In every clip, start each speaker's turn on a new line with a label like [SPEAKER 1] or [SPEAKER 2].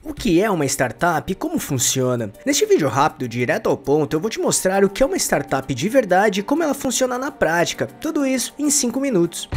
[SPEAKER 1] O que é uma startup e como funciona? Neste vídeo rápido, direto ao ponto, eu vou te mostrar o que é uma startup de verdade e como ela funciona na prática. Tudo isso em 5 minutos.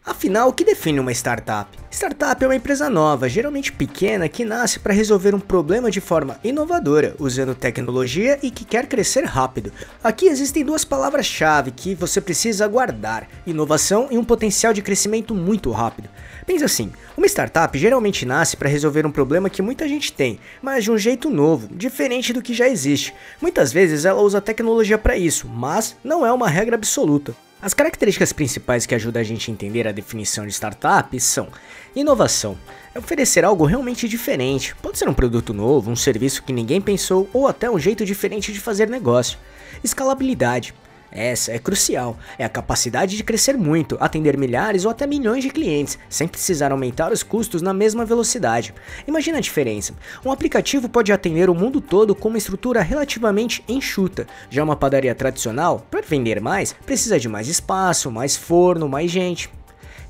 [SPEAKER 1] Afinal, o que define uma startup? Startup é uma empresa nova, geralmente pequena, que nasce para resolver um problema de forma inovadora, usando tecnologia e que quer crescer rápido. Aqui existem duas palavras-chave que você precisa guardar: inovação e um potencial de crescimento muito rápido. Pensa assim, uma startup geralmente nasce para resolver um problema que muita gente tem, mas de um jeito novo, diferente do que já existe. Muitas vezes ela usa tecnologia para isso, mas não é uma regra absoluta. As características principais que ajudam a gente a entender a definição de startup são: inovação, é oferecer algo realmente diferente, pode ser um produto novo, um serviço que ninguém pensou ou até um jeito diferente de fazer negócio. Escalabilidade, essa é crucial, é a capacidade de crescer muito, atender milhares ou até milhões de clientes, sem precisar aumentar os custos na mesma velocidade. Imagina a diferença, um aplicativo pode atender o mundo todo com uma estrutura relativamente enxuta, já uma padaria tradicional, para vender mais, precisa de mais espaço, mais forno, mais gente.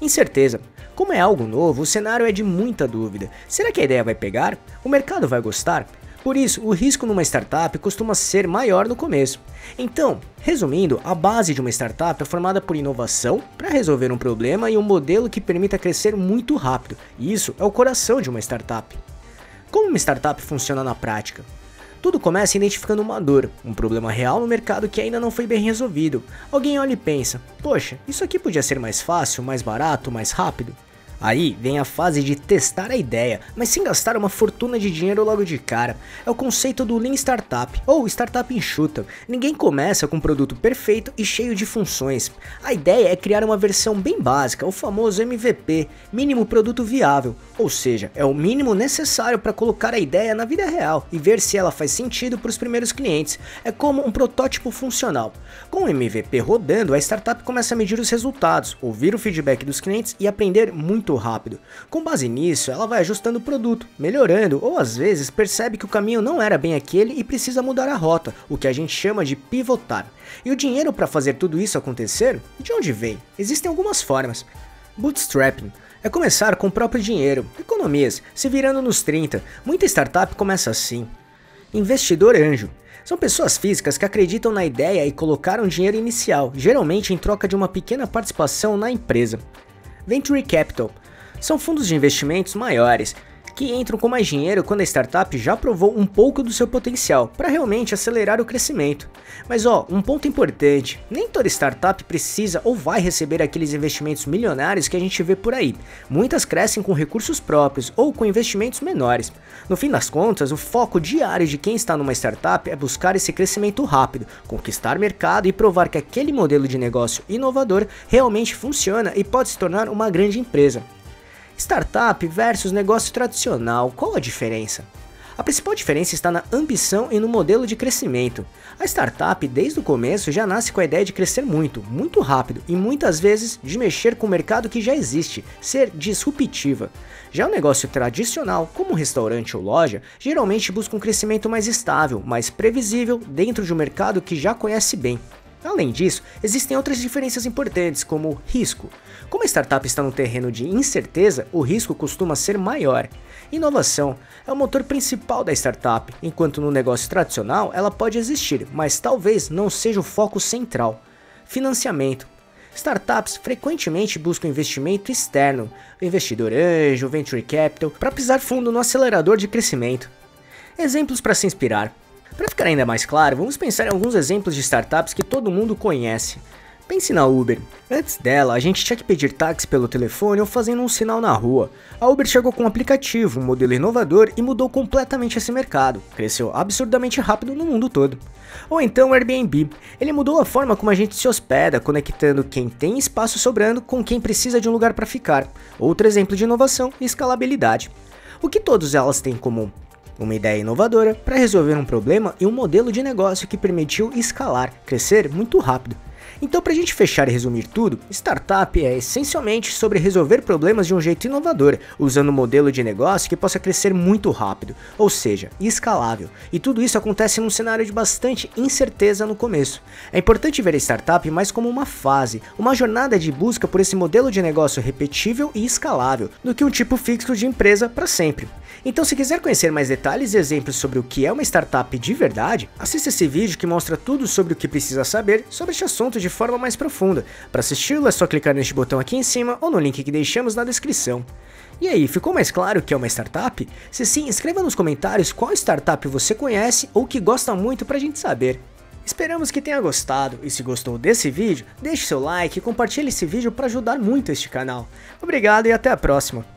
[SPEAKER 1] Incerteza. Como é algo novo, o cenário é de muita dúvida. Será que a ideia vai pegar? O mercado vai gostar? Por isso, o risco numa startup costuma ser maior no começo. Então, resumindo, a base de uma startup é formada por inovação para resolver um problema e um modelo que permita crescer muito rápido. Isso é o coração de uma startup. Como uma startup funciona na prática? Tudo começa identificando uma dor, um problema real no mercado que ainda não foi bem resolvido. Alguém olha e pensa: poxa, isso aqui podia ser mais fácil, mais barato, mais rápido? Aí vem a fase de testar a ideia, mas sem gastar uma fortuna de dinheiro logo de cara. É o conceito do Lean Startup, ou Startup enxuta. Ninguém começa com um produto perfeito e cheio de funções. A ideia é criar uma versão bem básica, o famoso MVP, mínimo produto viável, ou seja, é o mínimo necessário para colocar a ideia na vida real e ver se ela faz sentido para os primeiros clientes. É como um protótipo funcional. Com o MVP rodando, a startup começa a medir os resultados, ouvir o feedback dos clientes e aprender muito rápido. Com base nisso, ela vai ajustando o produto, melhorando ou às vezes percebe que o caminho não era bem aquele e precisa mudar a rota, o que a gente chama de pivotar. E o dinheiro para fazer tudo isso acontecer? De onde vem? Existem algumas formas. Bootstrapping é começar com o próprio dinheiro, economias, se virando nos 30. Muita startup começa assim. Investidor anjo. São pessoas físicas que acreditam na ideia e colocaram dinheiro inicial, geralmente em troca de uma pequena participação na empresa. Venture Capital são fundos de investimentos maiores, que entram com mais dinheiro quando a startup já provou um pouco do seu potencial, para realmente acelerar o crescimento. Mas um ponto importante, nem toda startup precisa ou vai receber aqueles investimentos milionários que a gente vê por aí. Muitas crescem com recursos próprios ou com investimentos menores. No fim das contas, o foco diário de quem está numa startup é buscar esse crescimento rápido, conquistar mercado e provar que aquele modelo de negócio inovador realmente funciona e pode se tornar uma grande empresa. Startup versus negócio tradicional, qual a diferença? A principal diferença está na ambição e no modelo de crescimento. A startup, desde o começo, já nasce com a ideia de crescer muito, muito rápido e muitas vezes de mexer com o mercado que já existe, ser disruptiva. Já o negócio tradicional, como um restaurante ou loja, geralmente busca um crescimento mais estável, mais previsível dentro de um mercado que já conhece bem. Além disso, existem outras diferenças importantes, como risco. Como a startup está no terreno de incerteza, o risco costuma ser maior. Inovação é o motor principal da startup, enquanto no negócio tradicional ela pode existir, mas talvez não seja o foco central. Financiamento. Startups frequentemente buscam investimento externo, investidor anjo, venture capital, para pisar fundo no acelerador de crescimento. Exemplos para se inspirar. Para ficar ainda mais claro, vamos pensar em alguns exemplos de startups que todo mundo conhece. Pense na Uber. Antes dela, a gente tinha que pedir táxi pelo telefone ou fazendo um sinal na rua. A Uber chegou com um aplicativo, um modelo inovador e mudou completamente esse mercado. Cresceu absurdamente rápido no mundo todo. Ou então o Airbnb. Ele mudou a forma como a gente se hospeda, conectando quem tem espaço sobrando com quem precisa de um lugar para ficar. Outro exemplo de inovação e escalabilidade. O que todas elas têm em comum? Uma ideia inovadora para resolver um problema e um modelo de negócio que permitiu escalar, crescer muito rápido. Então, para a gente fechar e resumir tudo, startup é essencialmente sobre resolver problemas de um jeito inovador, usando um modelo de negócio que possa crescer muito rápido, ou seja, escalável. E tudo isso acontece num cenário de bastante incerteza no começo. É importante ver a startup mais como uma fase, uma jornada de busca por esse modelo de negócio repetível e escalável, do que um tipo fixo de empresa para sempre. Então, se quiser conhecer mais detalhes e exemplos sobre o que é uma startup de verdade, assista esse vídeo que mostra tudo sobre o que precisa saber sobre este assunto de forma mais profunda. Para assisti-lo é só clicar neste botão aqui em cima ou no link que deixamos na descrição. E aí, ficou mais claro o que é uma startup? Se sim, escreva nos comentários qual startup você conhece ou que gosta muito pra gente saber. Esperamos que tenha gostado, e se gostou desse vídeo, deixe seu like e compartilhe esse vídeo para ajudar muito este canal. Obrigado e até a próxima!